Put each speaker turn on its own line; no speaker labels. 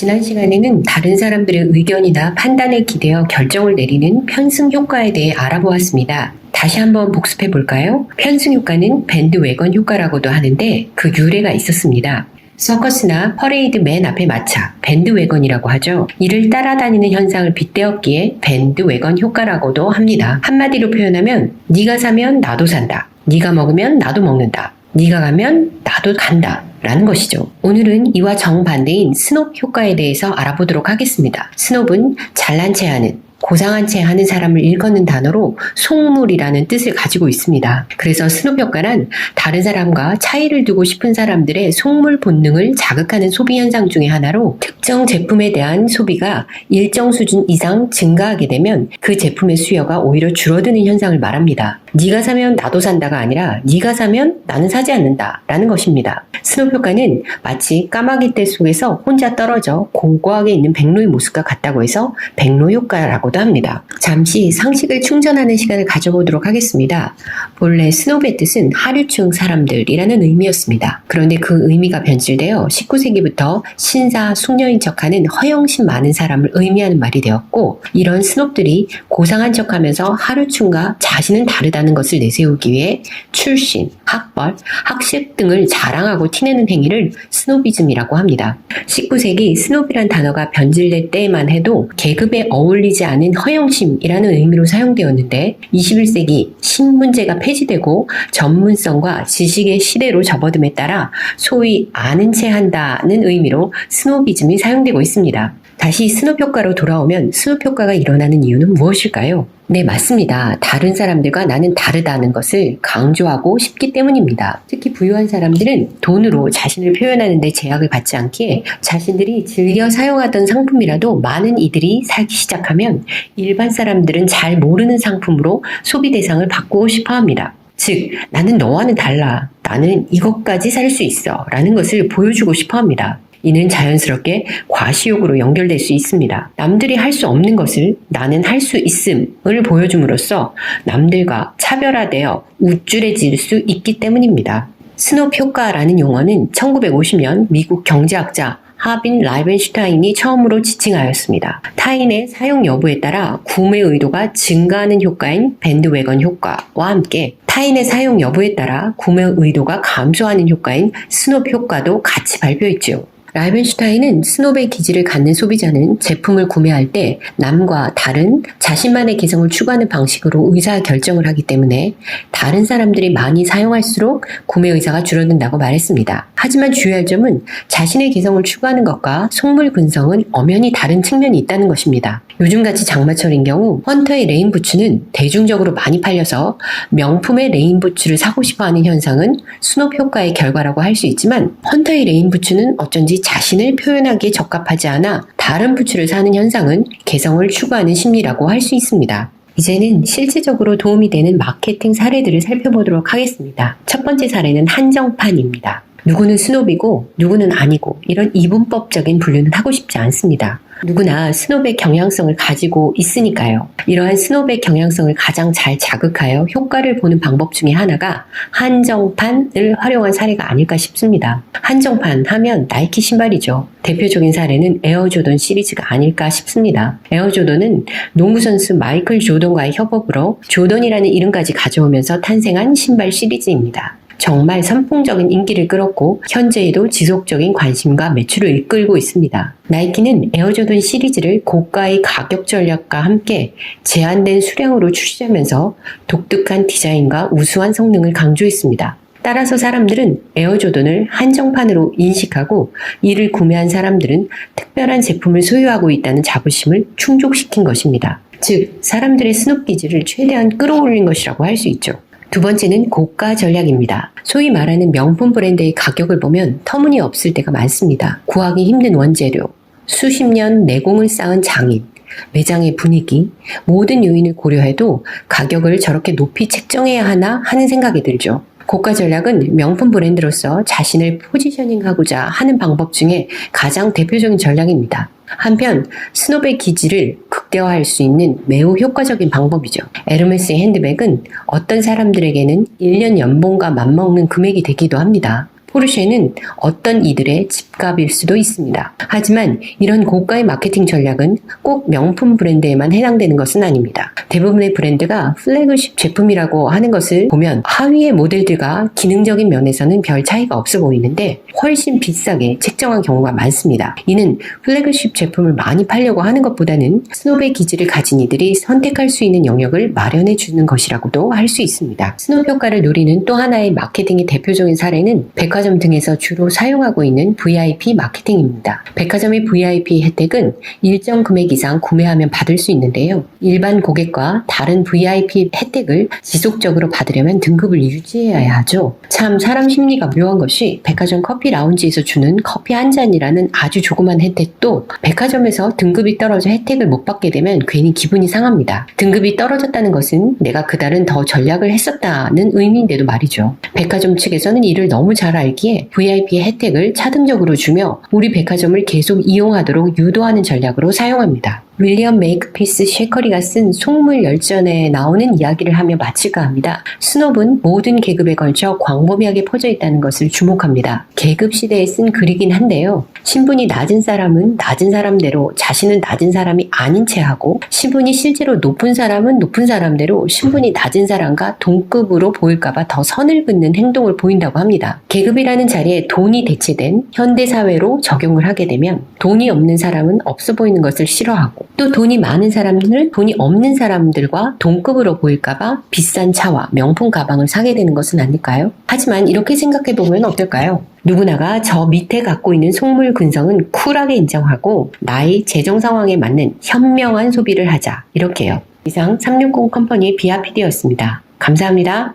지난 시간에는 다른 사람들의 의견이나 판단에 기대어 결정을 내리는 편승 효과에 대해 알아보았습니다. 다시 한번 복습해 볼까요? 편승 효과는 밴드웨건 효과라고도 하는데 그 유래가 있었습니다. 서커스나 퍼레이드 맨 앞에 마차, 밴드웨건이라고 하죠. 이를 따라다니는 현상을 빗대었기에 밴드웨건 효과라고도 합니다. 한마디로 표현하면 네가 사면 나도 산다. 네가 먹으면 나도 먹는다. 네가 가면 나도 간다. 라는 것이죠. 오늘은 이와 정반대인 스놉 효과에 대해서 알아보도록 하겠습니다. 스놉은 잘난 체 하는, 고상한 체 하는 사람을 일컫는 단어로 속물이라는 뜻을 가지고 있습니다. 그래서 스놉 효과란 다른 사람과 차이를 두고 싶은 사람들의 속물 본능을 자극하는 소비 현상 중의 하나로 특정 제품에 대한 소비가 일정 수준 이상 증가하게 되면 그 제품의 수요가 오히려 줄어드는 현상을 말합니다. 네가 사면 나도 산다가 아니라 네가 사면 나는 사지 않는다 라는 것입니다. 스놉 효과는 마치 까마귀 떼 속에서 혼자 떨어져 공고하게 있는 백로의 모습과 같다고 해서 백로 효과라고도 합니다. 잠시 상식을 충전하는 시간을 가져보도록 하겠습니다. 본래 스놉의 뜻은 하류층 사람들이라는 의미였습니다. 그런데 그 의미가 변질되어 19세기부터 신사, 숙녀인 척하는 허영심 많은 사람을 의미하는 말이 되었고, 이런 스놉들이 고상한 척하면서 하류층과 자신은 다르다는 것을 내세우기 위해 출신, 학벌, 학식 등을 자랑하고 티내는 행위를 스노비즘이라고 합니다. 19세기 스놉이란 단어가 변질될 때에만 해도 계급에 어울리지 않은 허영심이라는 의미로 사용되었는데 21세기 신문제가 폐지되고 전문성과 지식의 시대로 접어듦에 따라 소위 아는 체 한다는 의미로 스노비즘이 사용되고 있습니다. 다시 스놉 효과로 돌아오면 스놉 효과가 일어나는 이유는 무엇일까요? 네, 맞습니다. 다른 사람들과 나는 다르다는 것을 강조하고 싶기 때문입니다. 특히 부유한 사람들은 돈으로 자신을 표현하는 데 제약을 받지 않기에 자신들이 즐겨 사용하던 상품이라도 많은 이들이 사기 시작하면 일반 사람들은 잘 모르는 상품으로 소비 대상을 바꾸고 싶어 합니다. 즉, 나는 너와는 달라. 나는 이것까지 살 수 있어. 라는 것을 보여주고 싶어 합니다. 이는 자연스럽게 과시욕으로 연결될 수 있습니다. 남들이 할 수 없는 것을 나는 할 수 있음을 보여줌으로써 남들과 차별화되어 우쭐해질 수 있기 때문입니다. 스놉 효과라는 용어는 1950년 미국 경제학자 하빈 라이벤슈타인이 처음으로 지칭하였습니다. 타인의 사용 여부에 따라 구매 의도가 증가하는 효과인 밴드웨건 효과와 함께 타인의 사용 여부에 따라 구매 의도가 감소하는 효과인 스놉 효과도 같이 발표했지요. 라이벤슈타인은 스놉의 기질을 갖는 소비자는 제품을 구매할 때 남과 다른 자신만의 개성을 추구하는 방식으로 의사결정을 하기 때문에 다른 사람들이 많이 사용할수록 구매 의사가 줄어든다고 말했습니다. 하지만 주의할 점은 자신의 개성을 추구하는 것과 속물 근성은 엄연히 다른 측면이 있다는 것입니다. 요즘같이 장마철인 경우 헌터의 레인 부츠는 대중적으로 많이 팔려서 명품의 레인 부츠를 사고 싶어하는 현상은 스놉 효과의 결과라고 할 수 있지만 헌터의 레인 부츠는 어쩐지 자신을 표현하기에 적합하지 않아 다른 부츠를 사는 현상은 개성을 추구하는 심리라고 할 수 있습니다. 이제는 실질적으로 도움이 되는 마케팅 사례들을 살펴보도록 하겠습니다. 첫 번째 사례는 한정판입니다. 누구는 스놉이고 누구는 아니고 이런 이분법적인 분류는 하고 싶지 않습니다. 누구나 스놉의 경향성을 가지고 있으니까요. 이러한 스놉의 경향성을 가장 잘 자극하여 효과를 보는 방법 중에 하나가 한정판을 활용한 사례가 아닐까 싶습니다. 한정판 하면 나이키 신발이죠. 대표적인 사례는 에어조던 시리즈가 아닐까 싶습니다. 에어조던은 농구선수 마이클 조던과의 협업으로 조던이라는 이름까지 가져오면서 탄생한 신발 시리즈입니다. 정말 선풍적인 인기를 끌었고 현재에도 지속적인 관심과 매출을 이끌고 있습니다. 나이키는 에어조던 시리즈를 고가의 가격 전략과 함께 제한된 수량으로 출시하면서 독특한 디자인과 우수한 성능을 강조했습니다. 따라서 사람들은 에어조던을 한정판으로 인식하고 이를 구매한 사람들은 특별한 제품을 소유하고 있다는 자부심을 충족시킨 것입니다. 즉, 사람들의 스놉 기질을 최대한 끌어올린 것이라고 할 수 있죠. 두 번째는 고가 전략입니다. 소위 말하는 명품 브랜드의 가격을 보면 터무니없을 때가 많습니다. 구하기 힘든 원재료, 수십 년 내공을 쌓은 장인, 매장의 분위기, 모든 요인을 고려해도 가격을 저렇게 높이 책정해야 하나 하는 생각이 들죠. 고가 전략은 명품 브랜드로서 자신을 포지셔닝하고자 하는 방법 중에 가장 대표적인 전략입니다. 한편 스놉의 기질을 극대화할 수 있는 매우 효과적인 방법이죠. 에르메스의 핸드백은 어떤 사람들에게는 1년 연봉과 맞먹는 금액이 되기도 합니다. 포르쉐는 어떤 이들의 집값일 수도 있습니다. 하지만 이런 고가의 마케팅 전략은 꼭 명품 브랜드에만 해당되는 것은 아닙니다. 대부분의 브랜드가 플래그십 제품이라고 하는 것을 보면 하위의 모델들과 기능적인 면에서는 별 차이가 없어 보이는데 훨씬 비싸게 책정한 경우가 많습니다. 이는 플래그십 제품을 많이 팔려고 하는 것보다는 스노브의 기질을 가진 이들이 선택할 수 있는 영역을 마련해 주는 것이라고도 할 수 있습니다. 스노브 효과를 노리는 또 하나의 마케팅의 대표적인 사례는 백화점 등에서 주로 사용하고 있는 VIP 마케팅입니다. 백화점의 VIP 혜택은 일정 금액 이상 구매하면 받을 수 있는데요. 일반 고객과 다른 VIP 혜택을 지속적으로 받으려면 등급을 유지해야 하죠. 참 사람 심리가 묘한 것이 백화점 커피 라운지에서 주는 커피 한 잔이라는 아주 조그만 혜택도 백화점에서 등급이 떨어져 혜택을 못 받게 되면 괜히 기분이 상합니다. 등급이 떨어졌다는 것은 내가 그달은 더 전략을 했었다는 의미인데도 말이죠. 백화점 측에서는 이를 너무 잘 알기에 VIP 혜택을 차등적으로 주며 우리 백화점을 계속 이용하도록 유도하는 전략으로 사용합니다. 윌리엄 메이크피스 쉐커리가 쓴 속물 열전에 나오는 이야기를 하며 마칠까 합니다. 스노브는 모든 계급에 걸쳐 광범위하게 퍼져 있다는 것을 주목합니다. 계급 시대에 쓴 글이긴 한데요. 신분이 낮은 사람은 낮은 사람대로 자신은 낮은 사람이 아닌 채 하고 신분이 실제로 높은 사람은 높은 사람대로 신분이 낮은 사람과 동급으로 보일까봐 더 선을 긋는 행동을 보인다고 합니다. 계급이라는 자리에 돈이 대체된 현대사회로 적용을 하게 되면 돈이 없는 사람은 없어 보이는 것을 싫어하고 또 돈이 많은 사람들은 돈이 없는 사람들과 동급으로 보일까봐 비싼 차와 명품 가방을 사게 되는 것은 아닐까요? 하지만 이렇게 생각해보면 어떨까요? 누구나가 저 밑에 갖고 있는 속물 근성은 쿨하게 인정하고 나의 재정 상황에 맞는 현명한 소비를 하자. 이렇게요. 이상 360 컴퍼니의 비아피디였습니다. 감사합니다.